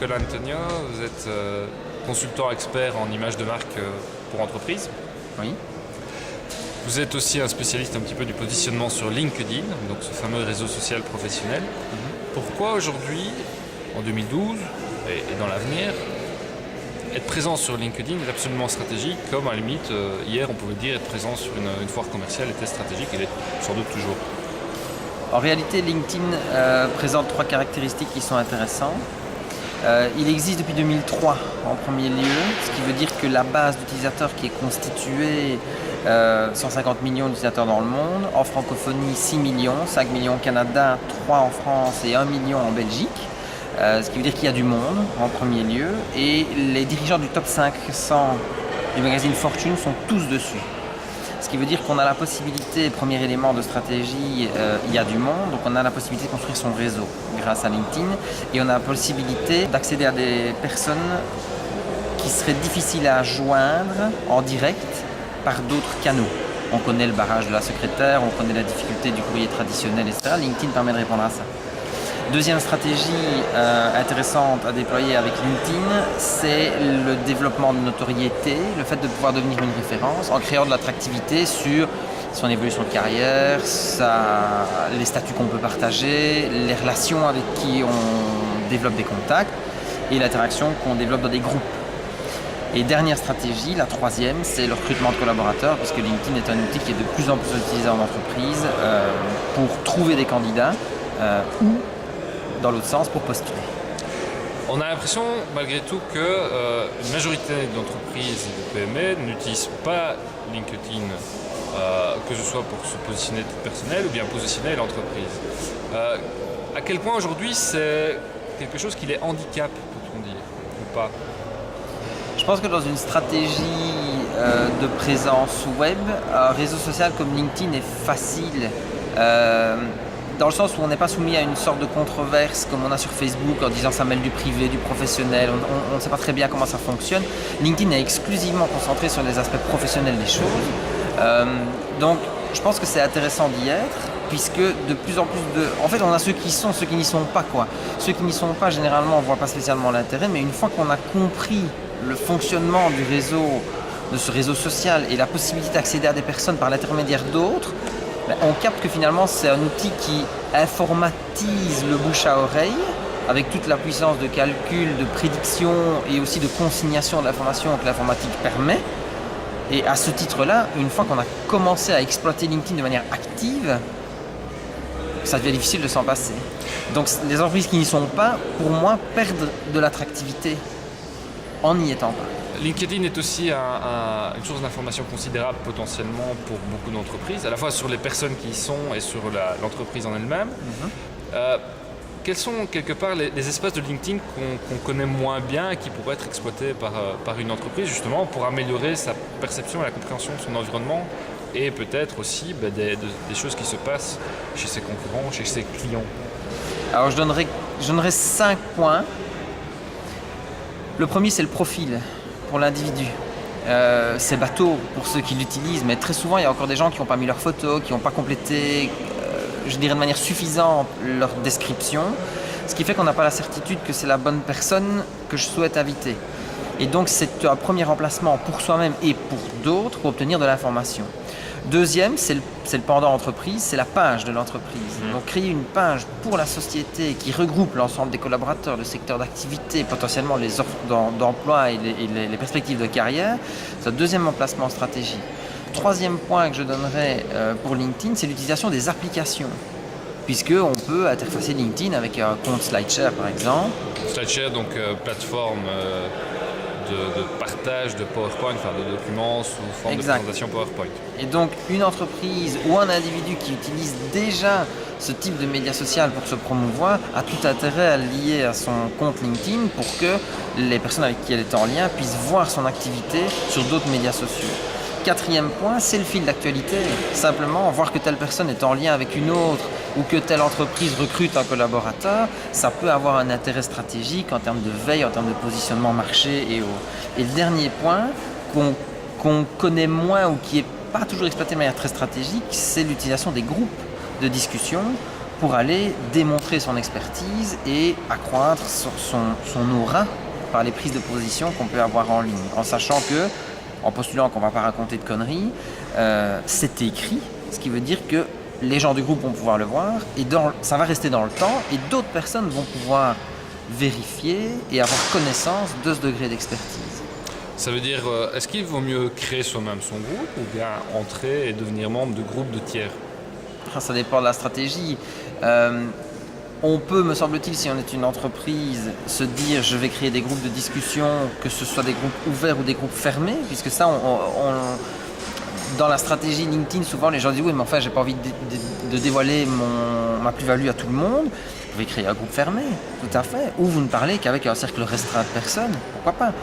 Nicolas Antonio, vous êtes consultant expert en images de marque pour entreprise. Oui. Vous êtes aussi un spécialiste un petit peu du positionnement sur LinkedIn, donc ce fameux réseau social professionnel. Pourquoi aujourd'hui, en 2012 et dans l'avenir, être présent sur LinkedIn est absolument stratégique, comme à la limite, hier on pouvait dire être présent sur une foire commerciale était stratégique, et l'est sans doute toujours. En réalité, LinkedIn présente 3 caractéristiques qui sont intéressantes. Il existe depuis 2003 en premier lieu, ce qui veut dire que la base d'utilisateurs qui est constituée 150 millions d'utilisateurs dans le monde, en francophonie 6 millions, 5 millions au Canada, 3 en France et 1 million en Belgique. Ce qui veut dire qu'il y a du monde en premier lieu et les dirigeants du top 500 du magazine Fortune sont tous dessus. Ce qui veut dire qu'on a la possibilité, premier élément de stratégie, il y a du monde, donc on a la possibilité de construire son réseau grâce à LinkedIn et on a la possibilité d'accéder à des personnes qui seraient difficiles à joindre en direct par d'autres canaux. On connaît le barrage de la secrétaire, on connaît la difficulté du courrier traditionnel, etc. LinkedIn permet de répondre à ça. Deuxième stratégie intéressante à déployer avec LinkedIn, c'est le développement de notoriété, le fait de pouvoir devenir une référence en créant de l'attractivité sur son évolution de carrière, les statuts qu'on peut partager, les relations avec qui on développe des contacts et l'interaction qu'on développe dans des groupes. Et dernière stratégie, la troisième, c'est le recrutement de collaborateurs, puisque LinkedIn est un outil qui est de plus en plus utilisé en entreprise pour trouver des candidats ou dans l'autre sens pour postuler. On a l'impression malgré tout qu'une majorité d'entreprises et de PME n'utilisent pas LinkedIn, que ce soit pour se positionner personnel ou bien positionner l'entreprise. À quel point aujourd'hui c'est quelque chose qui les handicape, peut-on dire, ou pas? Je pense que dans une stratégie de présence web, un réseau social comme LinkedIn est facile. Dans le sens où on n'est pas soumis à une sorte de controverse comme on a sur Facebook en disant ça mêle du privé, du professionnel, on ne sait pas très bien comment ça fonctionne. LinkedIn est exclusivement concentré sur les aspects professionnels des choses. Donc je pense que c'est intéressant d'y être, puisque de plus en plus de... En fait on a ceux qui sont, ceux qui n'y sont pas quoi. Ceux qui n'y sont pas généralement on ne voit pas spécialement l'intérêt, mais une fois qu'on a compris le fonctionnement du réseau, de ce réseau social et la possibilité d'accéder à des personnes par l'intermédiaire d'autres, on capte que finalement c'est un outil qui informatise le bouche à oreille avec toute la puissance de calcul, de prédiction et aussi de consignation de l'information que l'informatique permet. Et à ce titre-là, une fois qu'on a commencé à exploiter LinkedIn de manière active, ça devient difficile de s'en passer. Donc les entreprises qui n'y sont pas, pour moi, perdent de l'attractivité en n'y étant pas. LinkedIn est aussi une source d'information considérable potentiellement pour beaucoup d'entreprises, à la fois sur les personnes qui y sont et sur l'entreprise en elle-même. Quels sont quelque part les espaces de LinkedIn qu'on connaît moins bien et qui pourraient être exploités par une entreprise justement pour améliorer sa perception et la compréhension de son environnement et peut-être aussi des choses qui se passent chez ses concurrents, chez ses clients? Alors je donnerais 5 points. Le premier, c'est le profil pour l'individu. C'est bateau pour ceux qui l'utilisent, mais très souvent il y a encore des gens qui n'ont pas mis leurs photos, qui n'ont pas complété, je dirais de manière suffisante, leur description, ce qui fait qu'on n'a pas la certitude que c'est la bonne personne que je souhaite inviter. Et donc c'est un premier emplacement pour soi-même et pour d'autres pour obtenir de l'information. Deuxième, c'est le pendant entreprise, c'est la page de l'entreprise. Donc créer une page pour la société qui regroupe l'ensemble des collaborateurs, le secteur d'activité, potentiellement les offres d'emploi et les perspectives de carrière, c'est un deuxième emplacement stratégique. Troisième point que je donnerais pour LinkedIn, c'est l'utilisation des applications. Puisqu'on peut interfacer LinkedIn avec un compte SlideShare par exemple. SlideShare, donc plateforme de partage de PowerPoint, enfin de documents sous forme de présentation PowerPoint. Et donc une entreprise ou un individu qui utilise déjà ce type de média social pour se promouvoir a tout intérêt à le lier à son compte LinkedIn pour que les personnes avec qui elle est en lien puissent voir son activité sur d'autres médias sociaux. Quatrième point, c'est le fil d'actualité. Simplement, voir que telle personne est en lien avec une autre ou que telle entreprise recrute un collaborateur, ça peut avoir un intérêt stratégique en termes de veille, en termes de positionnement marché et autres. Et le dernier point, qu'on connaît moins ou qui n'est pas toujours exploité de manière très stratégique, c'est l'utilisation des groupes de discussion pour aller démontrer son expertise et accroître son aura par les prises de position qu'on peut avoir en ligne, en sachant que, en postulant qu'on ne va pas raconter de conneries, c'est écrit, ce qui veut dire que les gens du groupe vont pouvoir le voir et ça va rester dans le temps et d'autres personnes vont pouvoir vérifier et avoir connaissance de ce degré d'expertise. Ça veut dire, est-ce qu'il vaut mieux créer soi-même son groupe ou bien entrer et devenir membre de groupes de tiers? Ça dépend de la stratégie. On peut, me semble-t-il, si on est une entreprise, se dire je vais créer des groupes de discussion, que ce soit des groupes ouverts ou des groupes fermés, puisque ça, dans la stratégie LinkedIn, souvent les gens disent oui, mais enfin, j'ai pas envie de dévoiler ma plus-value à tout le monde. Vous pouvez créer un groupe fermé, tout à fait. Ou vous ne parlez qu'avec un cercle restreint de personnes, pourquoi pas.